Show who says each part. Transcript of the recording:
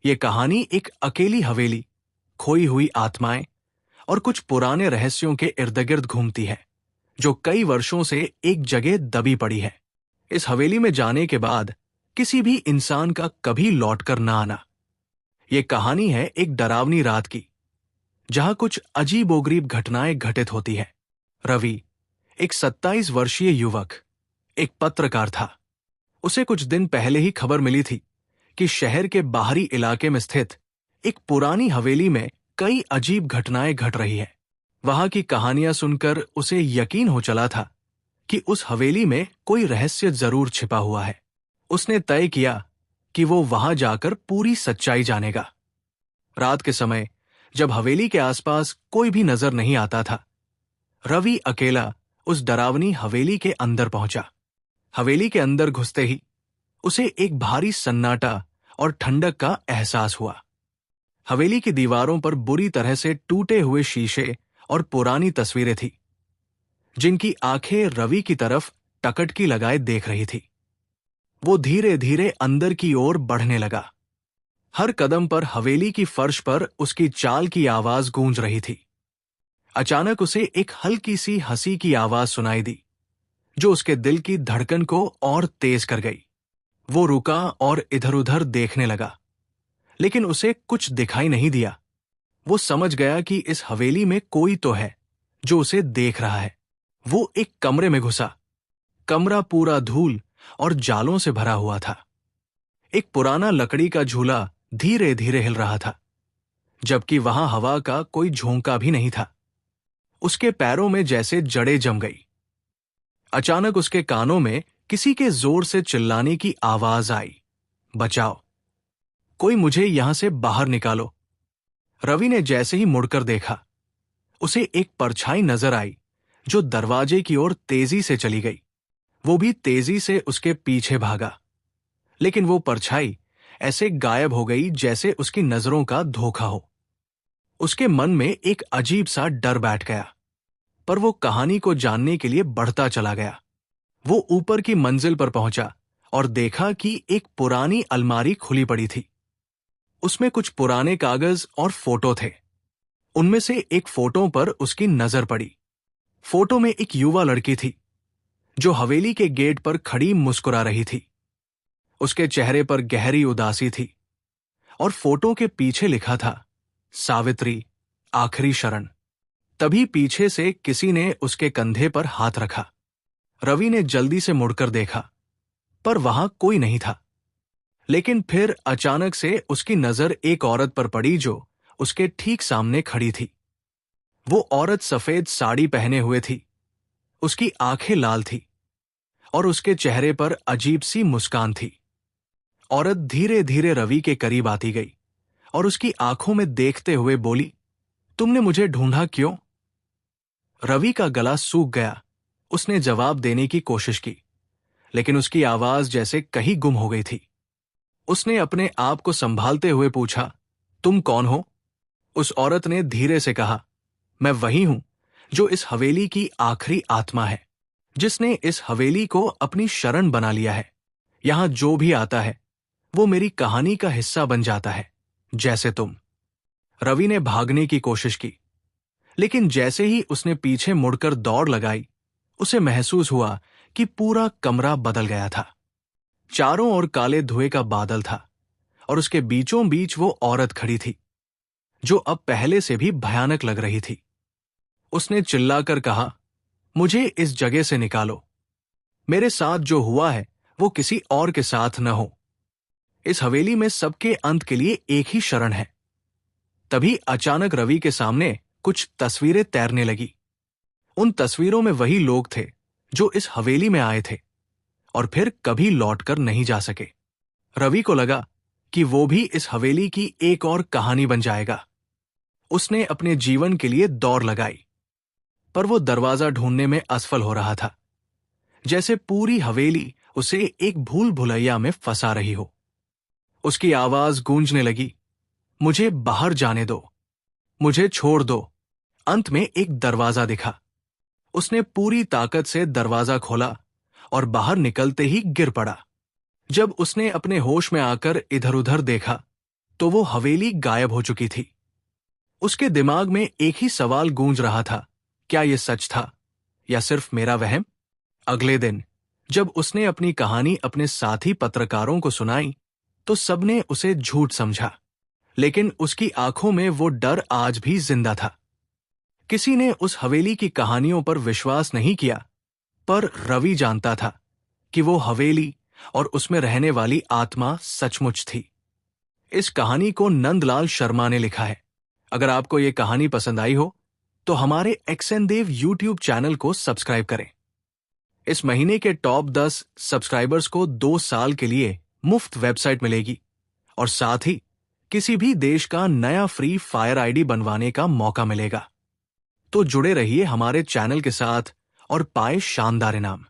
Speaker 1: ये कहानी एक अकेली हवेली, खोई हुई आत्माएं और कुछ पुराने रहस्यों के इर्द गिर्द घूमती है, जो कई वर्षों से एक जगह दबी पड़ी है। इस हवेली में जाने के बाद किसी भी इंसान का कभी लौटकर ना आना। ये कहानी है एक डरावनी रात की, जहां कुछ अजीबोगरीब घटनाएं घटित होती है। रवि, एक 27 वर्षीय युवक, एक पत्रकार था। उसे कुछ दिन पहले ही खबर मिली थी कि शहर के बाहरी इलाके में स्थित एक पुरानी हवेली में कई अजीब घटनाएं घट रही है। वहां की कहानियां सुनकर उसे यकीन हो चला था कि उस हवेली में कोई रहस्य जरूर छिपा हुआ है। उसने तय किया कि वो वहां जाकर पूरी सच्चाई जानेगा। रात के समय जब हवेली के आसपास कोई भी नजर नहीं आता था, रवि अकेला उस डरावनी हवेली के अंदर पहुंचा। हवेली के अंदर घुसते ही उसे एक भारी सन्नाटा और ठंडक का एहसास हुआ। हवेली की दीवारों पर बुरी तरह से टूटे हुए शीशे और पुरानी तस्वीरें थी, जिनकी आंखें रवि की तरफ टकटकी लगाए देख रही थी। वो धीरे धीरे अंदर की ओर बढ़ने लगा। हर कदम पर हवेली की फर्श पर उसकी चाल की आवाज गूंज रही थी। अचानक उसे एक हल्की सी हंसी की आवाज सुनाई दी, जो उसके दिल की धड़कन को और तेज कर गई। वो रुका और इधर-उधर देखने लगा, लेकिन उसे कुछ दिखाई नहीं दिया। वो समझ गया कि इस हवेली में कोई तो है जो उसे देख रहा है। वो एक कमरे में घुसा। कमरा पूरा धूल और जालों से भरा हुआ था। एक पुराना लकड़ी का झूला धीरे धीरे हिल रहा था, जबकि वहां हवा का कोई झोंका भी नहीं था। उसके पैरों में जैसे जड़ें जम गई। अचानक उसके कानों में किसी के जोर से चिल्लाने की आवाज आई, बचाओ, कोई मुझे यहां से बाहर निकालो। रवि ने जैसे ही मुड़कर देखा, उसे एक परछाई नजर आई जो दरवाजे की ओर तेजी से चली गई। वो भी तेजी से उसके पीछे भागा, लेकिन वो परछाई ऐसे गायब हो गई जैसे उसकी नजरों का धोखा हो। उसके मन में एक अजीब सा डर बैठ गया, पर वो कहानी को जानने के लिए बढ़ता चला गया। वो ऊपर की मंजिल पर पहुंचा और देखा कि एक पुरानी अलमारी खुली पड़ी थी। उसमें कुछ पुराने कागज और फोटो थे। उनमें से एक फोटो पर उसकी नजर पड़ी। फोटो में एक युवा लड़की थी, जो हवेली के गेट पर खड़ी मुस्कुरा रही थी। उसके चेहरे पर गहरी उदासी थी और फोटो के पीछे लिखा था, सावित्री, आखिरी शरण। तभी पीछे से किसी ने उसके कंधे पर हाथ रखा। रवि ने जल्दी से मुड़कर देखा, पर वहां कोई नहीं था। लेकिन फिर अचानक से उसकी नजर एक औरत पर पड़ी जो उसके ठीक सामने खड़ी थी। वो औरत सफेद साड़ी पहने हुए थी। उसकी आंखें लाल थी और उसके चेहरे पर अजीब सी मुस्कान थी। औरत धीरे धीरे रवि के करीब आती गई और उसकी आंखों में देखते हुए बोली, तुमने मुझे ढूंढा क्यों? रवि का गला सूख गया। उसने जवाब देने की कोशिश की, लेकिन उसकी आवाज जैसे कहीं गुम हो गई थी। उसने अपने आप को संभालते हुए पूछा, तुम कौन हो? उस औरत ने धीरे से कहा, मैं वही हूं जो इस हवेली की आखिरी आत्मा है, जिसने इस हवेली को अपनी शरण बना लिया है। यहां जो भी आता है वो मेरी कहानी का हिस्सा बन जाता है, जैसे तुम। रवि ने भागने की कोशिश की, लेकिन जैसे ही उसने पीछे मुड़कर दौड़ लगाई, उसे महसूस हुआ कि पूरा कमरा बदल गया था। चारों ओर काले धुएं का बादल था और उसके बीचों बीच वो औरत खड़ी थी, जो अब पहले से भी भयानक लग रही थी। उसने चिल्लाकर कहा, मुझे इस जगह से निकालो। मेरे साथ जो हुआ है वो किसी और के साथ न हो। इस हवेली में सबके अंत के लिए एक ही शरण है। तभी अचानक रवि के सामने कुछ तस्वीरें तैरने लगी। उन तस्वीरों में वही लोग थे जो इस हवेली में आए थे और फिर कभी लौटकर नहीं जा सके। रवि को लगा कि वो भी इस हवेली की एक और कहानी बन जाएगा। उसने अपने जीवन के लिए दौड़ लगाई, पर वो दरवाजा ढूंढने में असफल हो रहा था, जैसे पूरी हवेली उसे एक भूल भुलैया में फंसा रही हो। उसकी आवाज गूंजने लगी, मुझे बाहर जाने दो, मुझे छोड़ दो। अंत में एक दरवाजा दिखा। उसने पूरी ताकत से दरवाजा खोला और बाहर निकलते ही गिर पड़ा। जब उसने अपने होश में आकर इधर उधर देखा, तो वो हवेली गायब हो चुकी थी। उसके दिमाग में एक ही सवाल गूंज रहा था, क्या यह सच था या सिर्फ मेरा वहम? अगले दिन जब उसने अपनी कहानी अपने साथी पत्रकारों को सुनाई तो सबने उसे झूठ समझा, लेकिन उसकी आंखों में वो डर आज भी जिंदा था। किसी ने उस हवेली की कहानियों पर विश्वास नहीं किया, पर रवि जानता था कि वो हवेली और उसमें रहने वाली आत्मा सचमुच थी। इस कहानी को नंदलाल शर्मा ने लिखा है। अगर आपको ये कहानी पसंद आई हो तो हमारे एक्सएन देव यूट्यूब चैनल को सब्सक्राइब करें। इस महीने के टॉप 10 सब्सक्राइबर्स को 2 साल के लिए मुफ्त वेबसाइट मिलेगी और साथ ही किसी भी देश का नया फ्री फायर आईडी बनवाने का मौका मिलेगा। तो जुड़े रहिए हमारे चैनल के साथ और पाए शानदार इनाम।